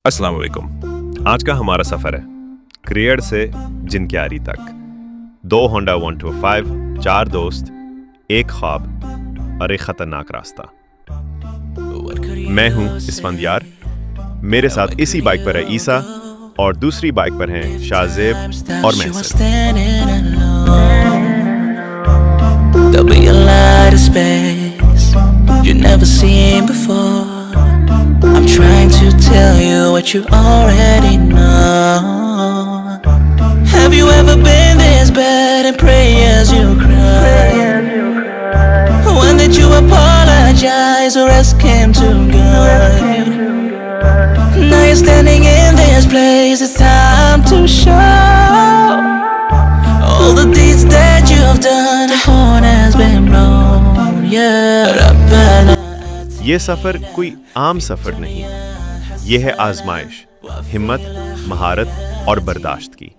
अस्सलाम वालेकुम। आज का हमारा सफ़र है क्रिएड से जिनक्यारी तक। 2 होंडा 125, 4 दोस्त, एक ख्वाब और एक ख़तरनाक रास्ता। मैं हूं इस्फंदियार। मेरे साथ इसी बाइक पर है ईसा और दूसरी बाइक पर हैं शाहजेब और महसन। There'll be a lot of space you've never seen before. I'm trying to tell you what you already know. Have you ever been this bad and pray as you cry? When did you apologize or ask him to guide? Now you're standing in this place, it's time to show all the deeds that you've done. The horn has been blown, yeah. ये सफ़र कोई आम सफ़र नहीं, ये है आजमाइश, हिम्मत, महारत और बर्दाश्त की।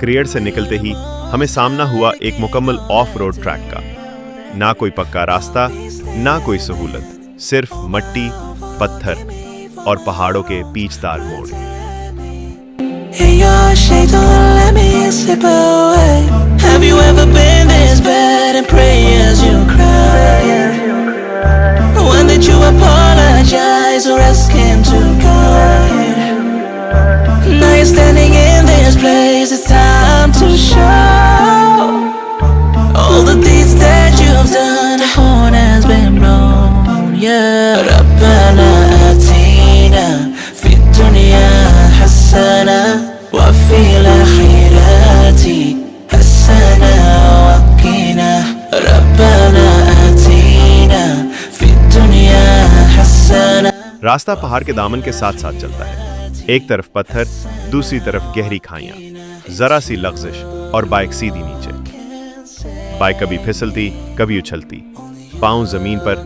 क्रिएड से निकलते ही हमें सामना हुआ एक मुकम्मल ऑफ रोड ट्रैक का। ना कोई पक्का रास्ता, ना कोई सहूलत, सिर्फ मट्टी, पत्थर और पहाड़ों के पीचदार मोड़। Now you're standing in this place, it's time to show all the deeds that you've done. The horn has been blown, yeah. ربنا آتينا في الدنيا حسنة وفي الآخرة حسنة وقنا. ربنا آتينا في الدنيا حسنة. रास्ता पहाड़ के दामन के साथ साथ चलता है। एक तरफ पत्थर, दूसरी तरफ गहरी खाइयां, जरा सी लग़ज़िश और बाइक सीधी नीचे। बाइक कभी फिसलती, कभी उछलती, पांव जमीन पर,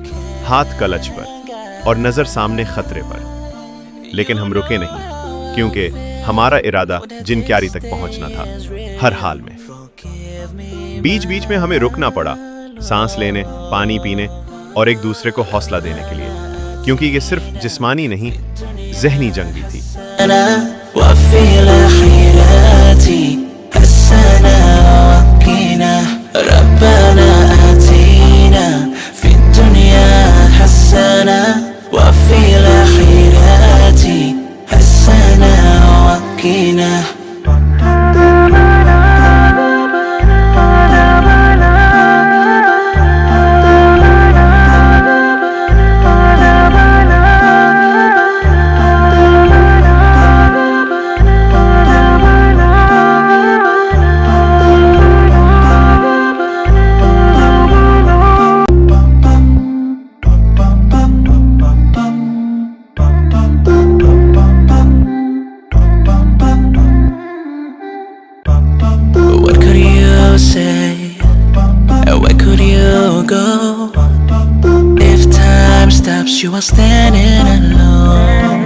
हाथ कलच पर और नजर सामने खतरे पर। लेकिन हम रुके नहीं, क्योंकि हमारा इरादा जिनक्यारी तक पहुंचना था, हर हाल में। बीच बीच में हमें रुकना पड़ा, सांस लेने, पानी पीने और एक दूसरे को हौसला देने के लिए, क्योंकि ये सिर्फ जिस्मानी नहीं, ज़हनी जंग भी थी। You are standing alone.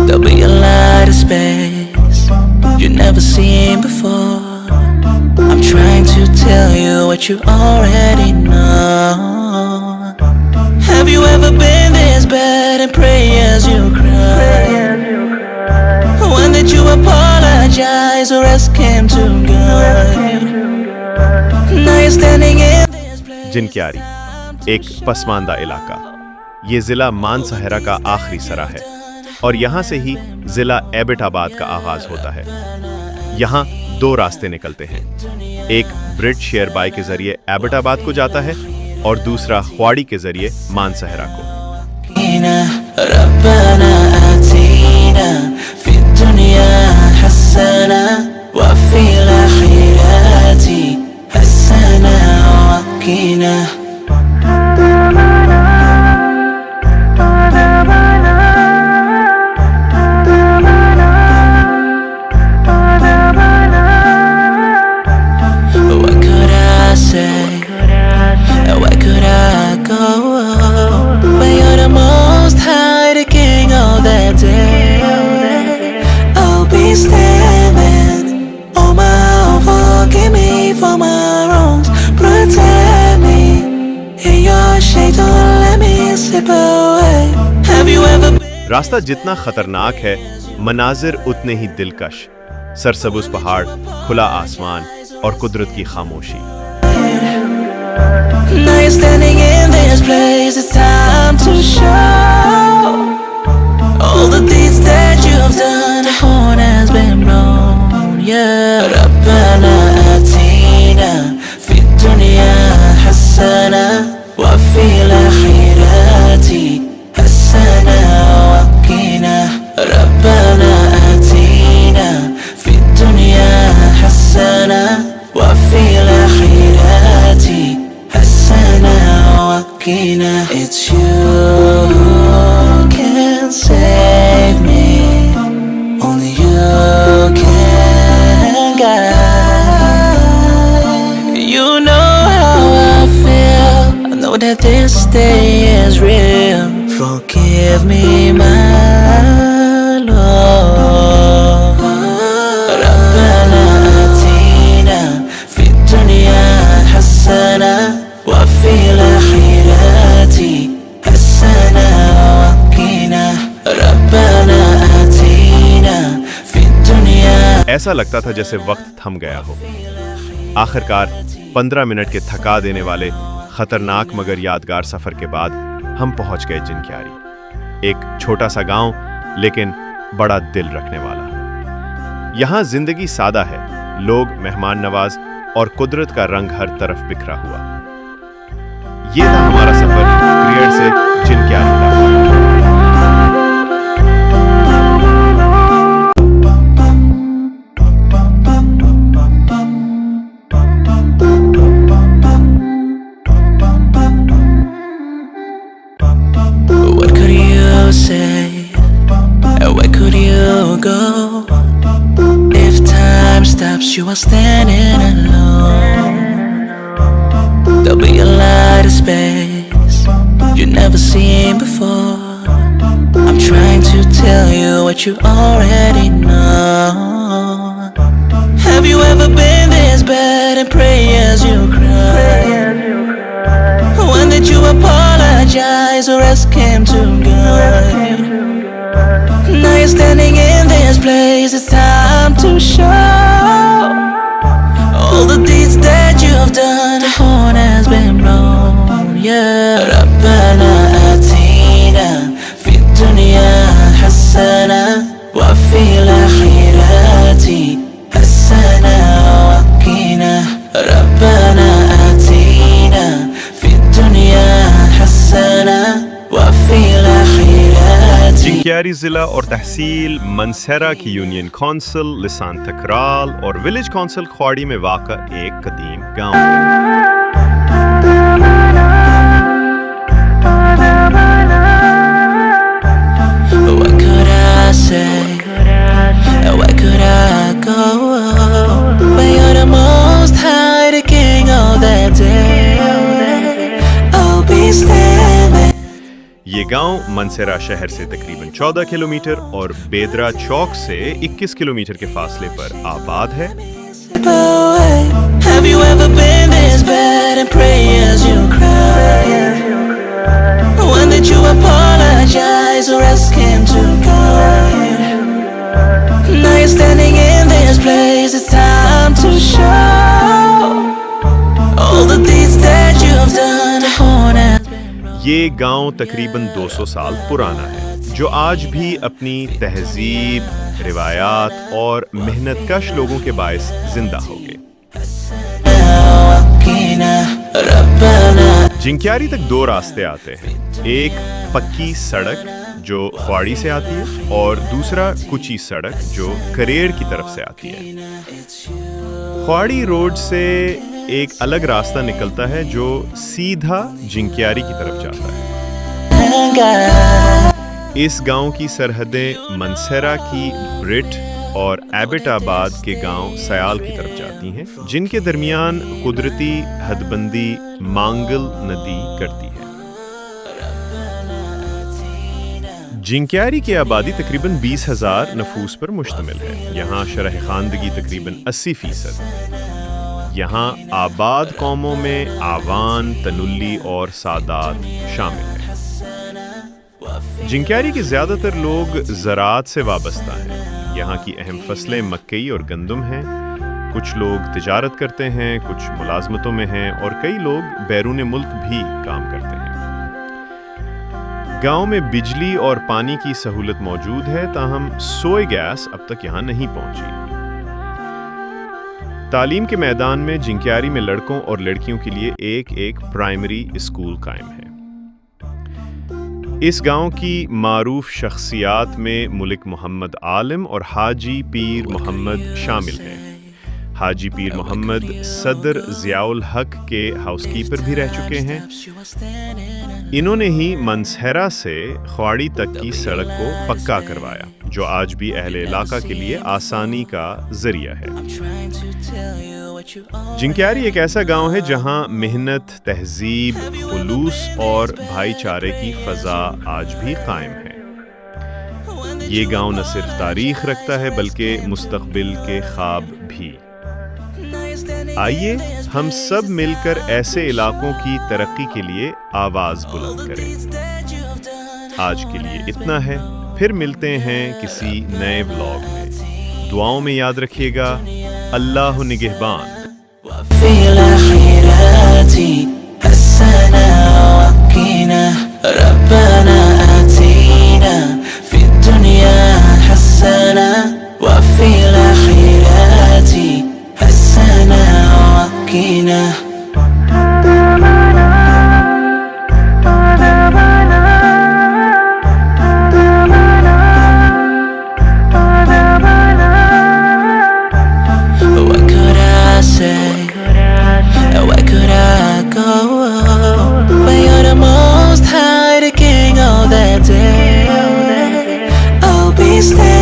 There'll be a lot of space you've never seen before. I'm trying to tell you what you already know. Have you ever been this bad and pray as you cry? When did you apologize or ask him to guide? Now you're standing in this place. जिनक्यारी एक पसमानदा इलाका। ये जिला मानसहरा का आखिरी सरा है और यहाँ से ही जिला एबटाबाद का आगाज होता है। यहाँ 2 रास्ते निकलते हैं, एक ब्रिड शेयर बाई के जरिए एबटाबाद को जाता है और दूसरा ख्वाड़ी के जरिए मानसहरा को। standing on my own. Forgive me for my wrongs. Protect me in your shade. Don't let me slip away. Have you ever been? रास्ता जितना खतरनाक है, मनाजिर उतने ही दिलकश। सरसबुज पहाड़, खुला आसमान और कुदरत की खामोशी। Now you're standing in this place. It's time to show all the deeds that you've done. The horn has been blown. Yeah. ربنا آتينا في الدنيا حسنة وفي الآخرة حسنة وقنا. ربنا آتينا في الدنيا حسنة وفي الآخرة حسنة وقنا. It's you who can save me. Only you can guide. You know how I feel. I know that this day is real. Forgive me, my Lord. ربنا آتينا في الدنيا حسنة وفي الآخرة حسنة وقنا. ربنا آتينا في الدنيا. ऐसा लगता था जैसे वक्त थम गया हो। आखिरकार 15 मिनट के थका देने वाले खतरनाक मगर यादगार सफर के बाद हम पहुंच गए जिनक्यारी। एक छोटा सा गांव, लेकिन बड़ा दिल रखने वाला। यहाँ जिंदगी सादा है, लोग मेहमान नवाज और कुदरत का रंग हर तरफ बिखरा हुआ। ये था हमारा सफर क्रिएट से जिनक्यारी तक। What could you say? Where could you go? If time stops, you are standing alone. There'll be a light of space you've never seen before. I'm trying to tell you what you already know. Have you ever been this bad and pray as you cry? When did you apologize or ask him to guide? Now you're standing in this place. It's time to show all the deeds that you've done. The horn has been blown. Yeah. ربنا آتينا في الدنيا حسنة وفي الآخرة حسنة وقنا. ربنا آتينا في الدنيا حسنة وفي الآخرة. जिनक्यारी जिला और तहसील मनसेरा की यूनियन कौंसिल लिसान तकराल और विलेज कौंसिल ख्वाड़ी में वाक़ा एक कदीम गांव है। What could I say? Where could I go? When you're the most high, the king of that day, I'll be standing. ये गांव मनसेरा शहर से तकरीबन 14 किलोमीटर और बेदरा चौक से 21 किलोमीटर के फासले पर आबाद है। Have you ever been this bad and pray as you cry? When did you apologize or ask him to guide? Now you're standing in this place. It's time to show all the deeds that you've done. The horn has been blown. ये गांव तकरीबन 200 साल पुराना है, जो आज भी अपनी तहजीब, रिवायात और मेहनतकश लोगों के बायस जिंदा हो गए। जिनक्यारी तक 2 रास्ते आते हैं, एक पक्की सड़क जो ख्वाड़ी से आती है और दूसरा कुची सड़क जो करेड़ की तरफ से आती है। ख्वाड़ी रोड से एक अलग रास्ता निकलता है जो सीधा जिनक्यारी की तरफ जाता है। इस गांव की सरहदें मनसेरा की ब्रिट और एबटाबाद के गांव सयाल की तरफ जाती हैं, जिनके दरमियान कुदरती हदबंदी मांगल नदी करती है। जिंक्यारी की आबादी तकरीबन 20,000 नफूस पर मुश्तमिल है। यहाँ शरह खानदगी तकरीबन 80%। यहाँ आबाद कौमों में आवान, तनुल्ली और सादात शामिल हैं। जिंक्यारी के ज़्यादातर लोग ज़राअत से वाबस्ता हैं। यहाँ की अहम फसलें मकई और गंदम हैं। कुछ लोग तिजारत करते हैं, कुछ मुलाजमतों में हैं और कई लोग बैरून मुल्क भी काम करते हैं। गांव में बिजली और पानी की सहूलत मौजूद है, ताहम सोए गैस अब तक यहाँ नहीं पहुंची। तालीम के मैदान में जिंक्यारी में लड़कों और लड़कियों के लिए एक प्राइमरी स्कूल कायम है। इस गांव की मारूफ शख्सियात में मुलिक मोहम्मद आलिम और हाजी पीर मोहम्मद शामिल हैं। हाजी पीर मोहम्मद सदर ज़ियाउल हक के हाउसकीपर भी रह चुके हैं। इन्होंने ही मनसहरा से ख्वाड़ी तक की सड़क को पक्का करवाया, जो आज भी अहले इलाका के लिए आसानी का जरिया है। जिंक्यारी एक ऐसा गांव है जहां मेहनत, तहजीब, खुलूस और भाईचारे की फजा आज भी कायम है। ये गांव न सिर्फ तारीख रखता है बल्कि मुस्तकबिल के ख्वाब भी। आइए हम सब मिलकर ऐसे इलाकों की तरक्की के लिए आवाज बुलंद करें। आज के लिए इतना है, फिर मिलते हैं किसी नए व्लॉग में। दुआओं में याद रखिएगा। अल्लाह निगहबान। Stay